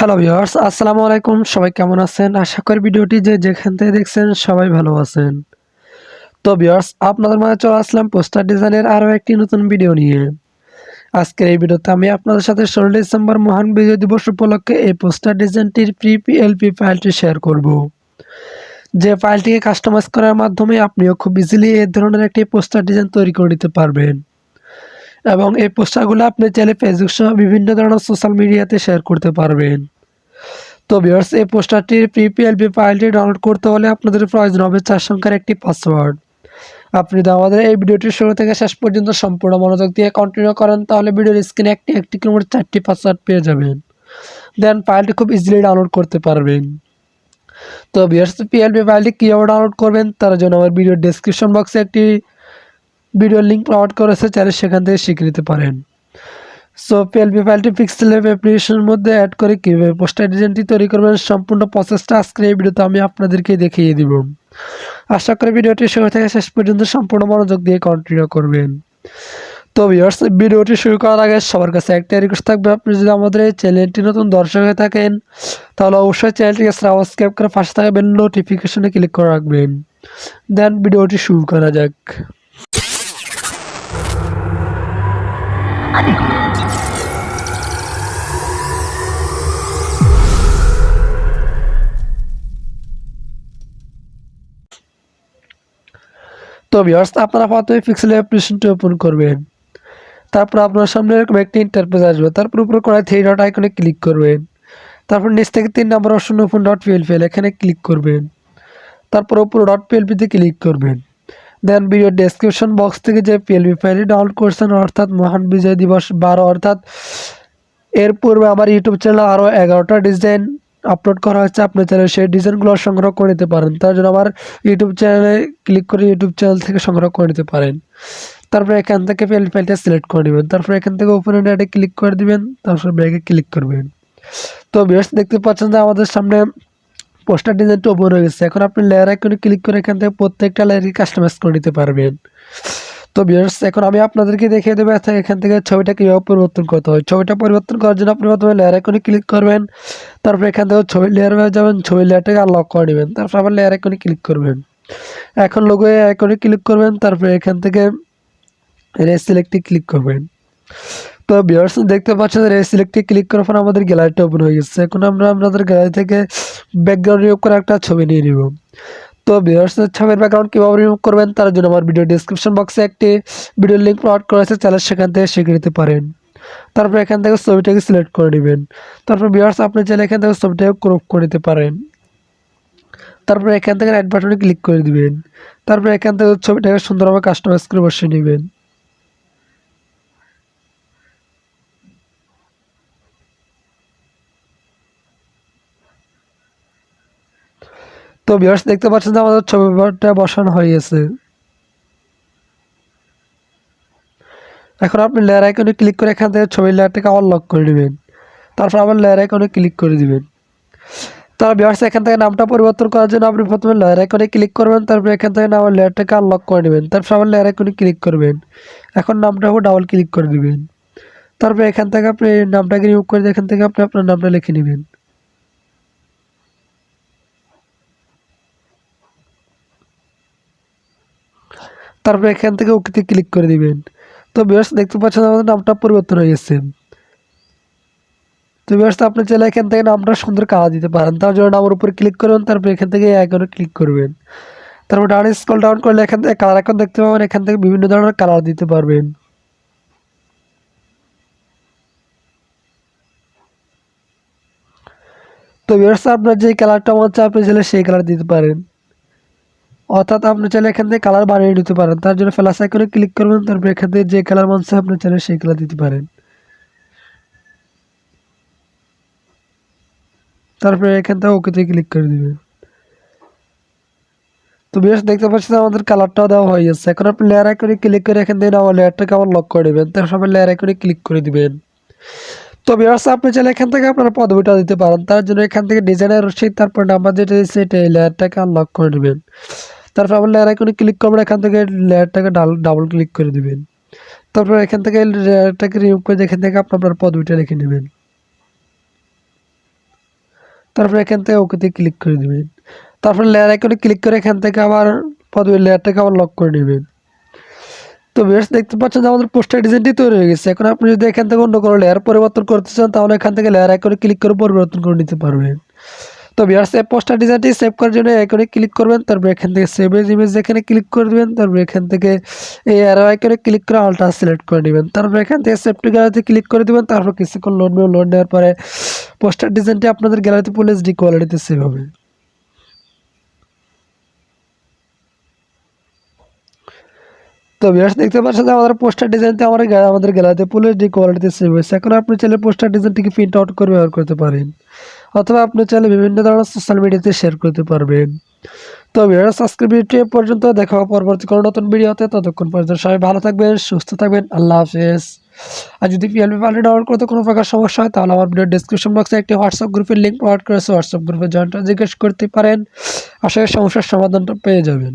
Hello viewers, আসসালামু আলাইকুম। সবাই কেমন আছেন? আশা করি ভিডিওটি যে যেখান থেকে দেখছেন সবাই ভালো আছেন। তো ভিউয়ার্স, আপনাদের মাঝে চলে আসলাম পোস্টার ডিজাইনের আরও একটি নতুন ভিডিও নিয়ে। আজকের এই ভিডিওতে আমি আপনাদের সাথে 16 ডিসেম্বর মহান বিজয় দিবস উপলক্ষে এই পোস্টার ডিজাইনটির পিএলপি ফাইলটি শেয়ার করব। যে ফাইলটিকে কাস্টমাইজ করার মাধ্যমে আপনিও খুব ইজিলি এই ধরনের একটি পোস্টার ডিজাইন তৈরি করে নিতে পারবেন। এবং এই পোস্টারগুলো আপনি চাইলে ফেসবুক সহ বিভিন্ন ধরনের সোশ্যাল মিডিয়াতে শেয়ার করতে পারবেন। তো ভিউয়ার্স, এই পোস্টারটির পিএলপি ফাইলটি ডাউনলোড করতে হলে আপনাদের প্রয়োজন হবে 4 সংখ্যার একটি পাসওয়ার্ড। আপনি যদি আমাদের এই ভিডিওটির শুরু থেকে শেষ পর্যন্ত সম্পূর্ণ মনোযোগ দিয়ে কন্টিনিউ করেন তাহলে ভিডিওর স্ক্রিনে একটি করে মোট 4টি পাসওয়ার্ড পেয়ে যাবেন। দেন ফাইলটি খুব ইজিলি ডাউনলোড করতে পারবেন। তো ভিউয়ার্স, পিএলপি ফাইলটি কীভাবে ডাউনলোড করবেন তার জন্য আমার ভিডিওর ডেসক্রিপশন বক্সে একটি ভিডিওর লিঙ্ক প্রোভাইড করেছে, চাইলে সেখান থেকে শিখে নিতে পারেন। সো পিএলপি ফাইলটি পিক্সেল ল্যাব অ্যাপ্লিকেশনের মধ্যে অ্যাড করে কীভাবে পোস্টার ডিজাইনটি তৈরি করবেন সম্পূর্ণ প্রসেসটা আজকের এই ভিডিওতে আমি আপনাদেরকে দেখিয়ে দিব। আশা করি ভিডিওটি শুরু থেকে শেষ পর্যন্ত সম্পূর্ণ মনোযোগ দিয়ে কন্টিনিউ করবেন। তো ভিউয়ার্স, ভিডিওটি শুরু করার আগে সবার কাছে একটা রিকোয়েস্ট থাকবে, আপনি যদি আমাদের এই চ্যানেলটি নতুন দর্শক হয়ে থাকেন তাহলে অবশ্যই চ্যানেলটিকে সাবস্ক্রাইব করে পাশে থাকা বেল নোটিফিকেশনে ক্লিক করে রাখবেন। দেন ভিডিওটি শুরু করা যাক। তো ভিউয়ার্স, আপনারা প্রথমে পিক্সেল অ্যাপ্লিকেশনটি ওপেন করবেন। তারপর আপনার সামনে এরকম একটি ইন্টারফেস আসবে। তারপর উপরে করা 3 ডট আইকনে ক্লিক করবেন। তারপর নিচ থেকে 3 নম্বর অপশন ওপেন ডট পিএলপি এখানে ক্লিক করবেন। তারপর উপরে ডট পিএলপিতে ক্লিক করবেন। দেন ভিডিও ডেসক্রিপশন বক্স থেকে যে পিএলপি ফাইলটি ডাউনলোড করছেন অর্থাৎ মহান বিজয় দিবস 12 অর্থাৎ এর পূর্বে আমার ইউটিউব চ্যানেলে আরও 11টা ডিজাইন আপলোড করা হচ্ছে, আপনি চাইলে সেই ডিজাইনগুলো সংগ্রহ করে নিতে পারেন। তার জন্য আমার ইউটিউব চ্যানেলে ক্লিক করে ইউটিউব চ্যানেল থেকে সংগ্রহ করে নিতে পারেন। তারপরে এখান থেকে পিএলপি ফাইলটা সিলেক্ট করে নেবেন। তারপর এখান থেকে ওপেন ইন্ডিয়াতে ক্লিক করে দিবেন। তারপর ব্যাগে ক্লিক করবেন। তো ভিউয়ার্স, দেখতে পাচ্ছেন যে আমাদের সামনে পোস্টার ডিজাইনটা ওপেন হয়ে গেছে। এখন আপনি লেয়ার আইকনে ক্লিক করে এখান থেকে প্রত্যেকটা লেয়ারকে কাস্টমাইজ করে নিতে পারবেন। তো ভিউয়ার্স, এখন আমি আপনাদেরকে দেখিয়ে দেবো এখান থেকে ছবিটা কীভাবে পরিবর্তন করতে হয়। ছবিটা পরিবর্তন করার জন্য আপনি প্রথমে লেয়ার আইকনে ক্লিক করবেন। তারপর এখান থেকে ছবি লেয়ার হয়ে যাবেন, ছবি লেয়ারটাকে আনলক করে নেবেন। তারপর আবার লেয়ার আইকনে ক্লিক করবেন। এখন লোগো আইকনে ক্লিক করবেন। তারপর এখান থেকে রেস সিলেক্টে ক্লিক করবেন। তো ভিউয়ার্স, দেখতে পাচ্ছেন রেস সিলেক্টে ক্লিক করার পর আমাদের গ্যালারিটা ওপেন হয়ে গেছে। এখন আমরা আমাদের গ্যালারি থেকে ব্যাকগ্রাউন্ড রিমুভ করে একটা ছবি নিয়ে নিব। তো ভিউয়ার্স, ছবির ব্যাকগ্রাউন্ড কীভাবে রিমুভ করবেন তার জন্য আমার ভিডিও ডেসক্রিপশন বক্সে একটি ভিডিওর লিঙ্ক প্রোভাইড করা আছে, চাইলে সেখান থেকে শিখে নিতে পারেন। তারপর এখান থেকে ছবিটাকে সিলেক্ট করে নেবেন। তারপর ভিউয়ার্স, আপনি চাইলে এখান থেকে ছবিটাকে ক্রপ করে নিতে পারেন। তারপর এখান থেকে রাইট বাটনে ক্লিক করে দিবেন। তারপর এখান থেকে ছবিটাকে সুন্দরভাবে কাস্টমাইজ করে বসিয়ে নেবেন। তো ভিউয়ার্স, দেখতে পাচ্ছেন যে আমাদের ছবিটা বসানো হয়ে গেছে। এখন আপনি লেয়ার আইকনে ক্লিক করে এখান থেকে ছবির লেয়ারটাকে আনলক করে নেবেন। তারপর আবার লেয়ার আইকনে ক্লিক করে দিবেন। তারপর ভিউয়ার্স, এখান থেকে নামটা পরিবর্তন করার জন্য আপনি প্রথমে লেয়ার আইকনে ক্লিক করবেন। তারপর এখান থেকে নামের লেয়ারটাকে আনলক করে নেবেন। তারপর আবার লেয়ার আইকনে ক্লিক করবেন। এখন নামটার উপর ডাবল ক্লিক করে দিবেন। তারপর এখান থেকে আপনি নামটাকে রিমুভ করে এখান থেকে আপনি আপনার নামটা লিখে নেবেন। তারপর এখান থেকে ওকেতে ক্লিক করে দিবেন। তো ভিউয়ার্স, দেখতে পাচ্ছেন আমাদের নামটা পরিবর্তন হয়ে গেছে। তো ভিউয়ার্স, আপনি চাইলে এখান থেকে নামটা সুন্দর কালার দিতে পারেন। তার জন্য নামের উপর ক্লিক করবেন। তারপর এখান থেকে এই আইকনে ক্লিক করবেন। তারপর ডানে স্ক্রল ডাউন করলে এখান থেকে কালার আইকন দেখতে পাবেন। এখান থেকে বিভিন্ন ধরনের কালার দিতে পারবেন। তো ভিউয়ার্স, আপনার যে কালারটা মনে হচ্ছে আপনি চাইলে সেই কালার দিতে পারেন, অর্থাৎ আপনি চাইলে এখান থেকে কালার বানিয়ে নিতে পারেন। তার জন্য প্লাস আইকনে ক্লিক করবেন। তারপর এখান থেকে যে কালার মনে হচ্ছে আপনি চাইলে সেই কালার দিতে পারেন। তারপরে এখান থেকে ওকেতে ক্লিক করে দিবেন। তো ভিউয়ার্স, দেখতে পাচ্ছেন আমাদের কালারটাও দেওয়া হয়ে যাচ্ছে। এখন আপনি লেয়ার আইকনে ক্লিক করে এখান থেকে আমার লেয়ারটাকে আবার লক করে নেবেন। তারপর লেয়ার আইকনে ক্লিক করে দিবেন। তো ভিউয়ার্স, আপনি চাইলে এখান থেকে আপনারা পদবিটা দিতে পারেন। তার জন্য এখান থেকে ডিজাইনের রসিদ তারপর নাম্বার যেটা দিচ্ছে এটা এই লেয়ারটাকে আনলক করে নেবেন। তারপর আবার লেয়ার আইকনে ক্লিক করবেন। এখান থেকে লেয়ারটাকে ডাবল ক্লিক করে দিবেন। তারপর এখান থেকে লেয়ারটাকে রিমুভ করে এখান থেকে আপনার পদবিটা লিখে নেবেন। তারপর এখান থেকে ওকেতে ক্লিক করে দেবেন। তারপর লেয়ার আইকনে ক্লিক করে এখান থেকে আবার পদবীর লেয়ারটাকে আবার লক করে নেবেন। তো ভিউয়ার্স দেখতে পাচ্ছেন যে আমাদের পোস্টার ডিজাইনটি তৈরি হয়ে গেছে। এখন আপনি যদি এখান থেকে অন্য কোনো লেয়ার পরিবর্তন করতে চান তাহলে এখান থেকে লেয়ার আইকনে ক্লিক করে পরিবর্তন করে নিতে পারবেন। তো ভিউয়ার্স এই পোস্টার ডিজাইনটি সেভ করার জন্য আইকনে ক্লিক করবেন, তারপর এখান থেকে সেভ এজ ইমেজ এখানে ক্লিক করে দিবেন, তারপর এখান থেকে এই অ্যারো আইকনে ক্লিক করে অলটা সিলেক্ট করে নেবেন, তারপর এখান থেকে সেভ টু গ্যালারিতে ক্লিক করে দিবেন। তারপর কিছুক্ষণ লোড নেবে, লোড নেওয়ার পরে পোস্টার ডিজাইনটি আপনাদের গ্যালারিতে ফুল এইচডি কোয়ালিটিতে সেভ হবে। তো ভিউয়ার্স দেখতে পাচ্ছেন যে আমাদের পোস্টার ডিজাইনটি আমাদের গ্যালারিতে ফুল এইচডি কোয়ালিটিতে সেভ হয়েছে। এখন আপনি চাইলে পোস্টার ডিজাইনটিকে প্রিন্ট আউট করে ব্যবহার করতে পারেন, অথবা আপনি চাইলে বিভিন্ন ধরনের সোশ্যাল মিডিয়াতে শেয়ার করতে পারবেন। তো ভিউয়ার্স আজকের ভিডিওটি এ পর্যন্ত, দেখা হবে পরবর্তী কোনো নতুন ভিডিওতে। ততক্ষণ পর্যন্ত সবাই ভালো থাকবেন, সুস্থ থাকবেন, আল্লাহ হাফেজ। আর যদি পিএলপি ফাইলটি ডাউনলোড করতে কোনো প্রকার সমস্যা হয় তাহলে আমার ভিডিও ডেসক্রিপশন বক্সে একটি হোয়াটসঅ্যাপ গ্রুপের লিঙ্ক প্রোভাইড করেছে, হোয়াটসঅ্যাপ গ্রুপে জয়েনটা জিজ্ঞেস করতে পারেন, আশা করি সমস্যার সমাধানটা পেয়ে যাবেন।